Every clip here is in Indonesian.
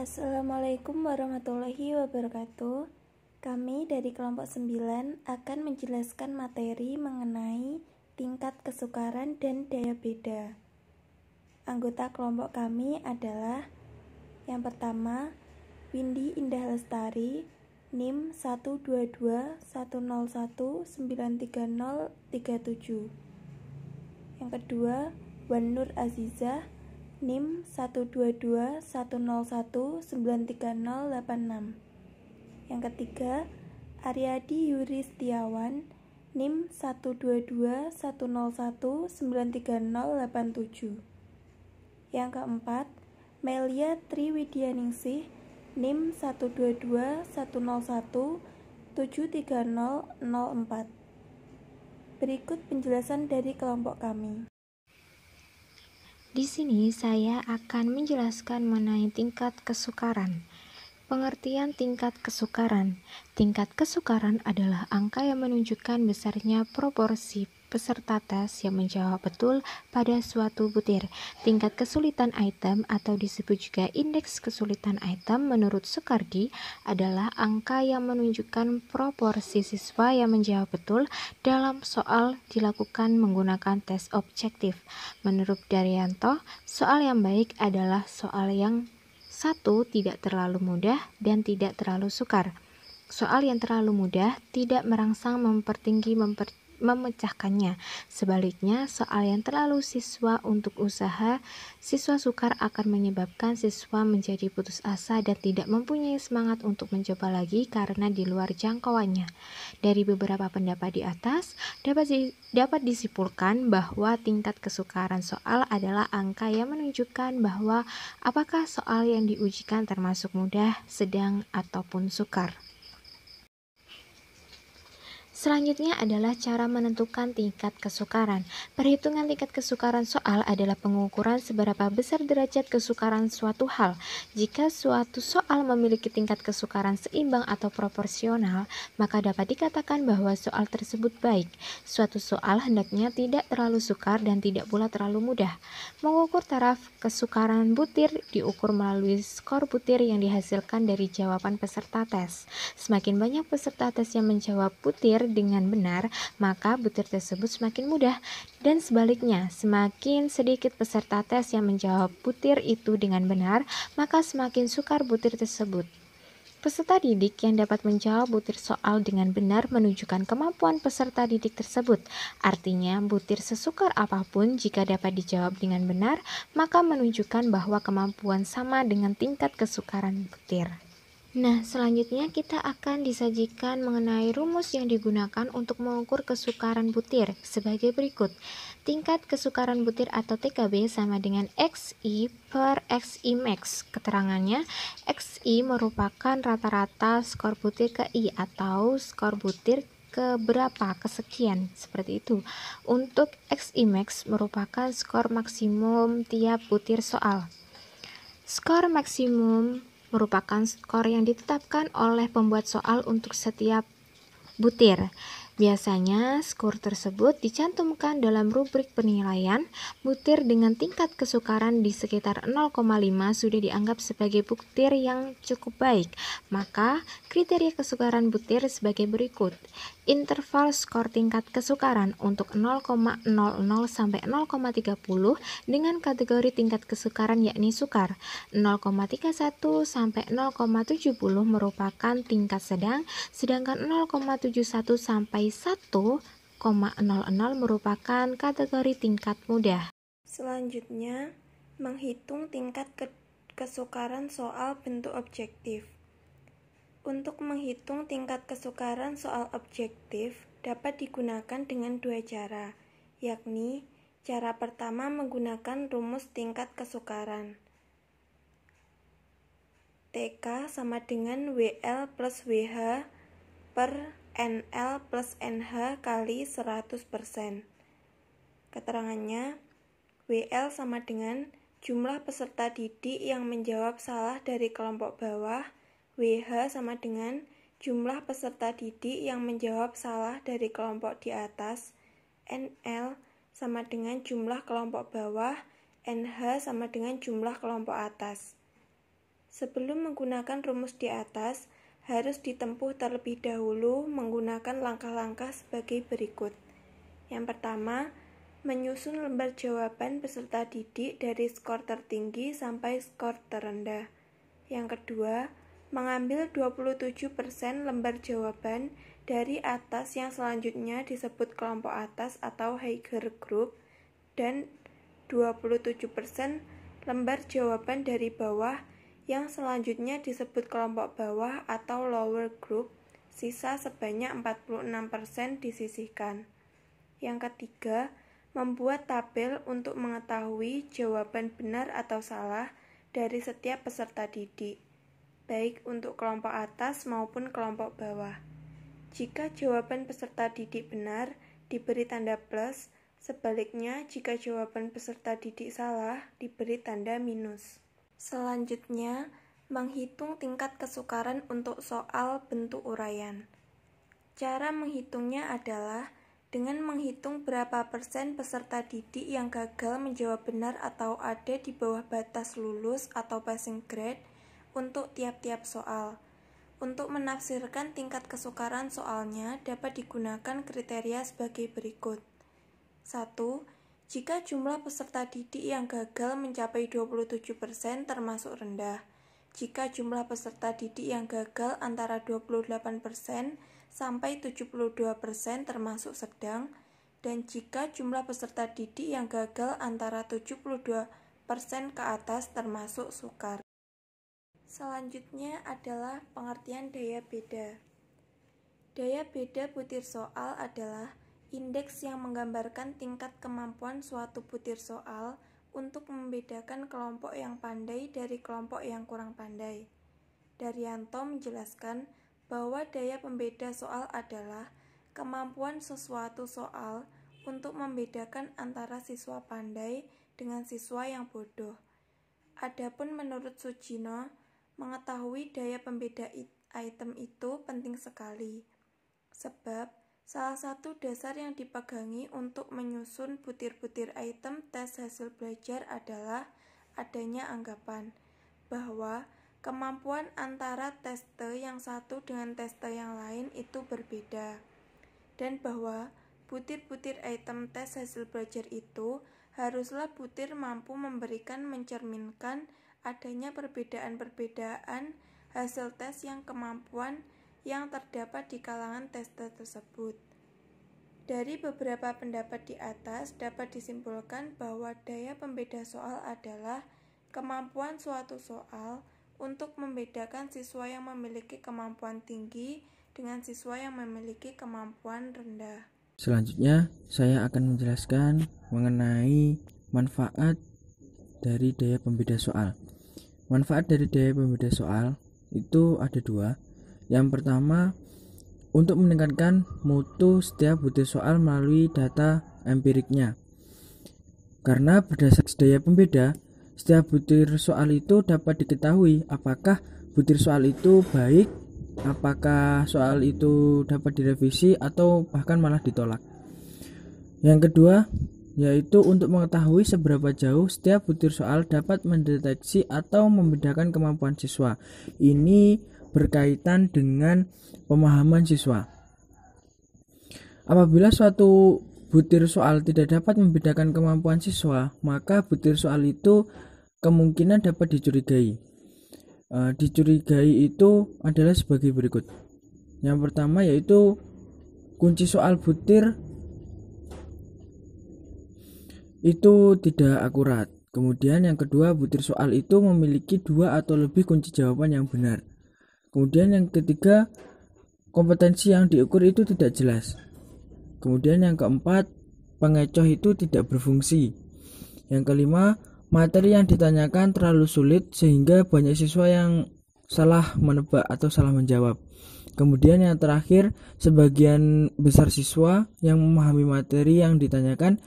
Assalamualaikum warahmatullahi wabarakatuh. Kami dari kelompok 9 akan menjelaskan materi mengenai tingkat kesukaran dan daya beda. Anggota kelompok kami adalah yang pertama, Windy Indah Lestari, NIM 12210193037. Yang kedua, Wan Nur Azizah, NIM 12210193086. Yang ketiga, Aryadi Yuri Setiawan, NIM 12210193087. Yang keempat, Melia Triwidianingsih, NIM 12210173004. Berikut penjelasan dari kelompok kami. Di sini saya akan menjelaskan mengenai tingkat kesukaran. Pengertian tingkat kesukaran. Tingkat kesukaran adalah angka yang menunjukkan besarnya proporsi peserta tes yang menjawab betul pada suatu butir. Tingkat kesulitan item atau disebut juga indeks kesulitan item menurut Soekardi adalah angka yang menunjukkan proporsi siswa yang menjawab betul dalam soal dilakukan menggunakan tes objektif. Menurut Daryanto, soal yang baik adalah soal yang satu, tidak terlalu mudah dan tidak terlalu sukar. Soal yang terlalu mudah tidak merangsang memecahkannya. Sebaliknya, soal yang terlalu siswa untuk usaha, siswa sukar akan menyebabkan siswa menjadi putus asa dan tidak mempunyai semangat untuk mencoba lagi karena di luar jangkauannya. Dari beberapa pendapat di atas, dapat disimpulkan bahwa tingkat kesukaran soal adalah angka yang menunjukkan bahwa apakah soal yang diujikan termasuk mudah, sedang, ataupun sukar. Selanjutnya adalah cara menentukan tingkat kesukaran. Perhitungan tingkat kesukaran soal adalah pengukuran seberapa besar derajat kesukaran suatu hal. Jika suatu soal memiliki tingkat kesukaran seimbang atau proporsional, maka dapat dikatakan bahwa soal tersebut baik. Suatu soal hendaknya tidak terlalu sukar dan tidak pula terlalu mudah. Mengukur taraf kesukaran butir diukur melalui skor butir yang dihasilkan dari jawaban peserta tes. Semakin banyak peserta tes yang menjawab butir dengan benar, maka butir tersebut semakin mudah, dan sebaliknya, semakin sedikit peserta tes yang menjawab butir itu dengan benar, maka semakin sukar butir tersebut. Peserta didik yang dapat menjawab butir soal dengan benar menunjukkan kemampuan peserta didik tersebut. Artinya, butir sesukar apapun jika dapat dijawab dengan benar, maka menunjukkan bahwa kemampuan sama dengan tingkat kesukaran butir. Nah, selanjutnya kita akan disajikan mengenai rumus yang digunakan untuk mengukur kesukaran butir sebagai berikut. Tingkat kesukaran butir atau TKB sama dengan XI per XI max. Keterangannya, XI merupakan rata-rata skor butir ke I atau skor butir ke berapa kesekian, seperti itu. Untuk XI max merupakan skor maksimum tiap butir soal. Skor maksimum merupakan skor yang ditetapkan oleh pembuat soal untuk setiap butir. Biasanya, skor tersebut dicantumkan dalam rubrik penilaian. Butir dengan tingkat kesukaran di sekitar 0,5 sudah dianggap sebagai butir yang cukup baik. Maka, kriteria kesukaran butir sebagai berikut. Interval skor tingkat kesukaran untuk 0,00 sampai 0,30 dengan kategori tingkat kesukaran yakni sukar. 0,31 sampai 0,70 merupakan tingkat sedang, sedangkan 0,71 sampai 1,00 merupakan kategori tingkat mudah. Selanjutnya, menghitung tingkat kesukaran soal bentuk objektif. Untuk menghitung tingkat kesukaran soal objektif dapat digunakan dengan dua cara, yakni cara pertama menggunakan rumus tingkat kesukaran. TK sama dengan WL plus WH per NL plus NH kali 100%. Keterangannya, WL sama dengan jumlah peserta didik yang menjawab salah dari kelompok bawah, WH sama dengan jumlah peserta didik yang menjawab salah dari kelompok di atas, NL sama dengan jumlah kelompok bawah, NH sama dengan jumlah kelompok atas. Sebelum menggunakan rumus di atas, harus ditempuh terlebih dahulu menggunakan langkah-langkah sebagai berikut. Yang pertama, menyusun lembar jawaban peserta didik dari skor tertinggi sampai skor terendah. Yang kedua, mengambil 27% lembar jawaban dari atas yang selanjutnya disebut kelompok atas atau higher group dan 27% lembar jawaban dari bawah yang selanjutnya disebut kelompok bawah atau lower group, sisa sebanyak 46% disisihkan. Yang ketiga, membuat tabel untuk mengetahui jawaban benar atau salah dari setiap peserta didik, baik untuk kelompok atas maupun kelompok bawah. Jika jawaban peserta didik benar, diberi tanda plus, sebaliknya jika jawaban peserta didik salah, diberi tanda minus. Selanjutnya, menghitung tingkat kesukaran untuk soal bentuk uraian. Cara menghitungnya adalah dengan menghitung berapa persen peserta didik yang gagal menjawab benar atau ada di bawah batas lulus atau passing grade untuk tiap-tiap soal. Untuk menafsirkan tingkat kesukaran soalnya dapat digunakan kriteria sebagai berikut. 1. Jika jumlah peserta didik yang gagal mencapai 27% termasuk rendah. Jika jumlah peserta didik yang gagal antara 28% sampai 72% termasuk sedang, dan jika jumlah peserta didik yang gagal antara 72% ke atas termasuk sukar. Selanjutnya adalah pengertian daya beda. Daya beda butir soal adalah indeks yang menggambarkan tingkat kemampuan suatu butir soal untuk membedakan kelompok yang pandai dari kelompok yang kurang pandai. Daryanto menjelaskan bahwa daya pembeda soal adalah kemampuan sesuatu soal untuk membedakan antara siswa pandai dengan siswa yang bodoh. Adapun menurut Sujino, mengetahui daya pembeda item itu penting sekali, sebab salah satu dasar yang dipegangi untuk menyusun butir-butir item tes hasil belajar adalah adanya anggapan bahwa kemampuan antara teste yang satu dengan teste yang lain itu berbeda, dan bahwa butir-butir item tes hasil belajar itu haruslah butir mampu mencerminkan adanya perbedaan-perbedaan hasil tes yang kemampuan yang terdapat di kalangan teste tersebut. Dari beberapa pendapat di atas dapat disimpulkan bahwa daya pembeda soal adalah kemampuan suatu soal untuk membedakan siswa yang memiliki kemampuan tinggi dengan siswa yang memiliki kemampuan rendah. Selanjutnya, saya akan menjelaskan mengenai manfaat dari daya pembeda soal. Manfaat dari daya pembeda soal itu ada dua. Yang pertama, untuk meningkatkan mutu setiap butir soal melalui data empiriknya. Karena berdasarkan daya pembeda, setiap butir soal itu dapat diketahui apakah butir soal itu baik, apakah soal itu dapat direvisi atau bahkan malah ditolak. Yang kedua, yaitu untuk mengetahui seberapa jauh setiap butir soal dapat mendeteksi atau membedakan kemampuan siswa. Ini berkaitan dengan pemahaman siswa. Apabila suatu butir soal tidak dapat membedakan kemampuan siswa, maka butir soal itu kemungkinan dapat dicurigai. Dicurigai itu adalah sebagai berikut. Yang pertama yaitu kunci soal butir itu tidak akurat. Kemudian yang kedua, butir soal itu memiliki 2 atau lebih kunci jawaban yang benar. Kemudian yang ketiga, kompetensi yang diukur itu tidak jelas. Kemudian yang keempat, pengecoh itu tidak berfungsi. Yang kelima, materi yang ditanyakan terlalu sulit sehingga banyak siswa yang salah menebak atau salah menjawab. Kemudian yang terakhir, sebagian besar siswa yang memahami materi yang ditanyakan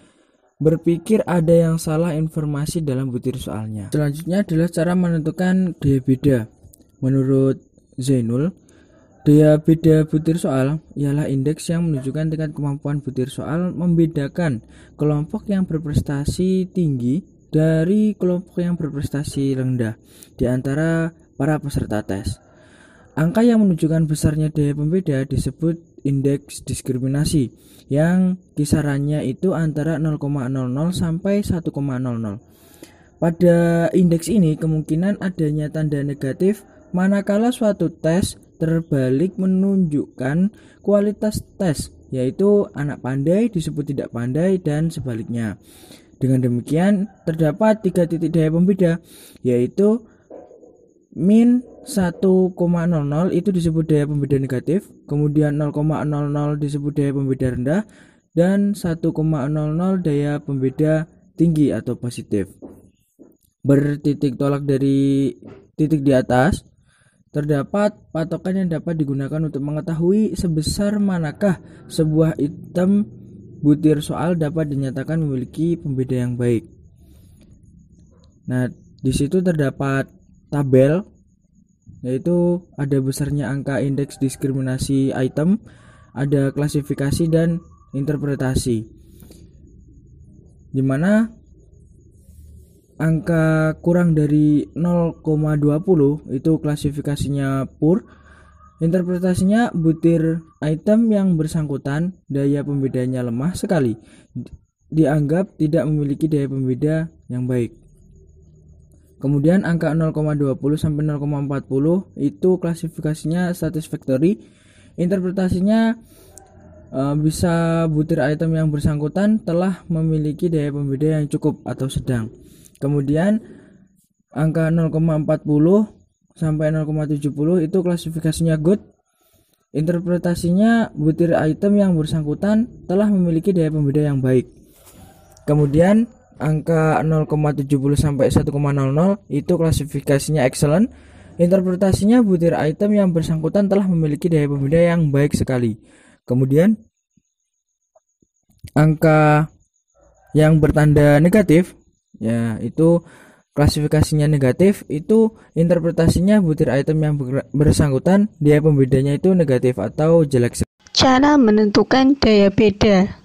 berpikir ada yang salah informasi dalam butir soalnya. Selanjutnya adalah cara menentukan daya beda. Menurut Zainul, daya beda butir soal ialah indeks yang menunjukkan tingkat kemampuan butir soal membedakan kelompok yang berprestasi tinggi dari kelompok yang berprestasi rendah di antara para peserta tes. Angka yang menunjukkan besarnya daya pembeda disebut indeks diskriminasi, yang kisarannya itu antara 0,00 sampai 1,00. Pada indeks ini kemungkinan adanya tanda negatif manakala suatu tes terbalik menunjukkan kualitas tes, yaitu anak pandai disebut tidak pandai dan sebaliknya. Dengan demikian terdapat 3 titik daya pembeda, yaitu min 1,00 itu disebut daya pembeda negatif, kemudian 0,00 disebut daya pembeda rendah, dan 1,00 daya pembeda tinggi atau positif. Bertitik tolak dari titik di atas, terdapat patokan yang dapat digunakan untuk mengetahui sebesar manakah sebuah item butir soal dapat dinyatakan memiliki pembeda yang baik. Nah, di situ terdapat tabel, yaitu ada besarnya angka indeks diskriminasi item, ada klasifikasi dan interpretasi, di mana angka kurang dari 0,20 itu klasifikasinya poor, interpretasinya butir item yang bersangkutan daya pembedanya lemah sekali, dianggap tidak memiliki daya pembeda yang baik. Kemudian angka 0,20 sampai 0,40 itu klasifikasinya satisfactory, interpretasinya bisa butir item yang bersangkutan telah memiliki daya pembeda yang cukup atau sedang. Kemudian angka 0,40 sampai 0,70 itu klasifikasinya good, interpretasinya butir item yang bersangkutan telah memiliki daya pembeda yang baik. Kemudian angka 0,70 sampai 1,00 itu klasifikasinya excellent, interpretasinya butir item yang bersangkutan telah memiliki daya pembeda yang baik sekali. Kemudian angka yang bertanda negatif, ya itu klasifikasinya negatif, itu interpretasinya butir item yang bersangkutan daya pembedanya itu negatif atau jelek. Cara menentukan daya beda.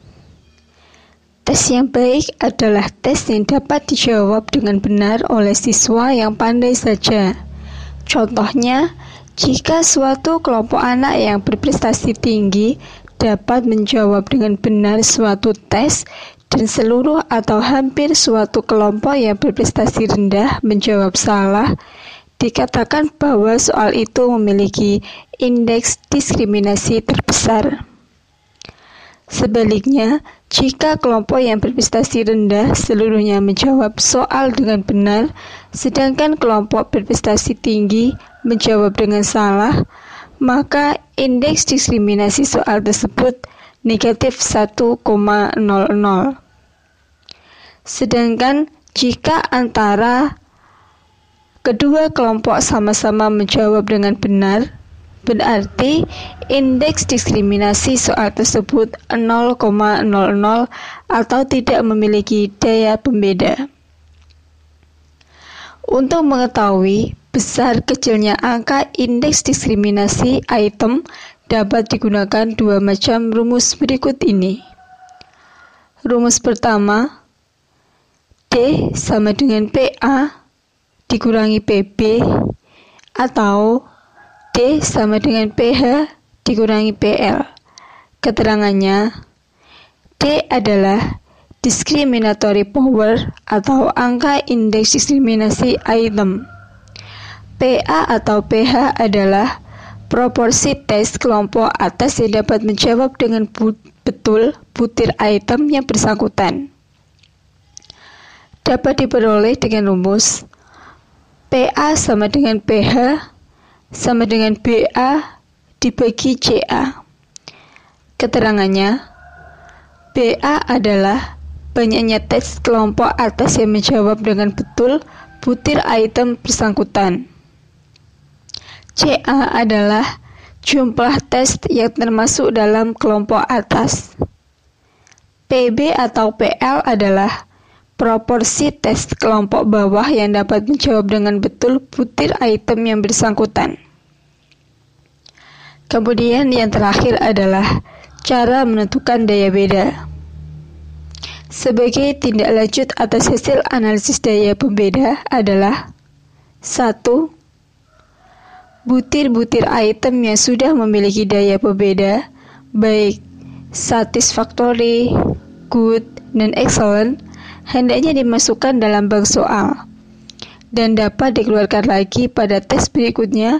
Tes yang baik adalah tes yang dapat dijawab dengan benar oleh siswa yang pandai saja. Contohnya, jika suatu kelompok anak yang berprestasi tinggi dapat menjawab dengan benar suatu tes, dan seluruh atau hampir suatu kelompok yang berprestasi rendah menjawab salah, dikatakan bahwa soal itu memiliki indeks diskriminasi terbesar. Sebaliknya, jika kelompok yang berprestasi rendah seluruhnya menjawab soal dengan benar, sedangkan kelompok berprestasi tinggi menjawab dengan salah, maka indeks diskriminasi soal tersebut negatif 1,00. Sedangkan jika antara kedua kelompok sama-sama menjawab dengan benar, berarti indeks diskriminasi soal tersebut 0,00 atau tidak memiliki daya pembeda. Untuk mengetahui besar kecilnya angka indeks diskriminasi item, dapat digunakan dua macam rumus berikut ini. Rumus pertama, D sama dengan PA dikurangi PB, atau D sama dengan PH dikurangi PL. Keterangannya, D adalah discriminatory power atau angka indeks diskriminasi item. PA atau PH adalah proporsi tes kelompok atas yang dapat menjawab dengan betul butir item yang bersangkutan. Dapat diperoleh dengan rumus PA sama dengan PH sama dengan BA dibagi CA. Keterangannya, BA adalah banyaknya tes kelompok atas yang menjawab dengan betul butir item bersangkutan. CA adalah jumlah tes yang termasuk dalam kelompok atas. PB atau PL adalah proporsi tes kelompok bawah yang dapat menjawab dengan betul butir item yang bersangkutan. Kemudian yang terakhir adalah cara menentukan daya beda. Sebagai tindak lanjut atas hasil analisis daya pembeda adalah 1. butir-butir item yang sudah memiliki daya pembeda, baik satisfactory, good, dan excellent, hendaknya dimasukkan dalam bank soal dan dapat dikeluarkan lagi pada tes berikutnya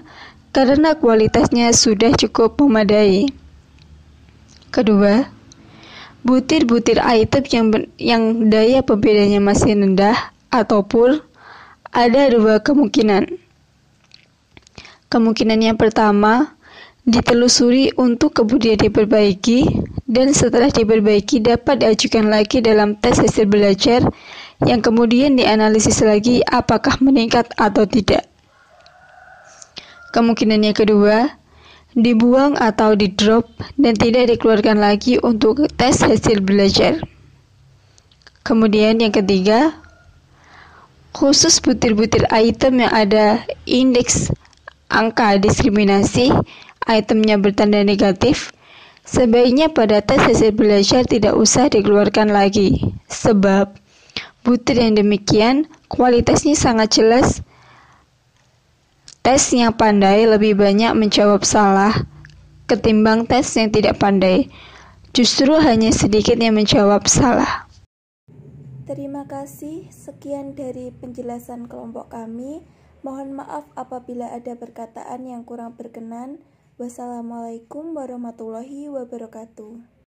karena kualitasnya sudah cukup memadai. Kedua, butir-butir item yang daya pembedanya masih rendah ataupun ada dua kemungkinan. Kemungkinan yang pertama, ditelusuri untuk kemudian diperbaiki, dan setelah diperbaiki dapat diajukan lagi dalam tes hasil belajar yang kemudian dianalisis lagi apakah meningkat atau tidak. Kemungkinan yang kedua, dibuang atau di-drop dan tidak dikeluarkan lagi untuk tes hasil belajar. Kemudian yang ketiga, khusus butir-butir item yang ada indeks angka diskriminasi, itemnya bertanda negatif, sebaiknya pada tes hasil belajar tidak usah dikeluarkan lagi, sebab butir yang demikian kualitasnya sangat jelas. Tes yang pandai lebih banyak menjawab salah ketimbang tes yang tidak pandai. Justru hanya sedikit yang menjawab salah. Terima kasih, sekian dari penjelasan kelompok kami. Mohon maaf apabila ada perkataan yang kurang berkenan. Wassalamualaikum warahmatullahi wabarakatuh.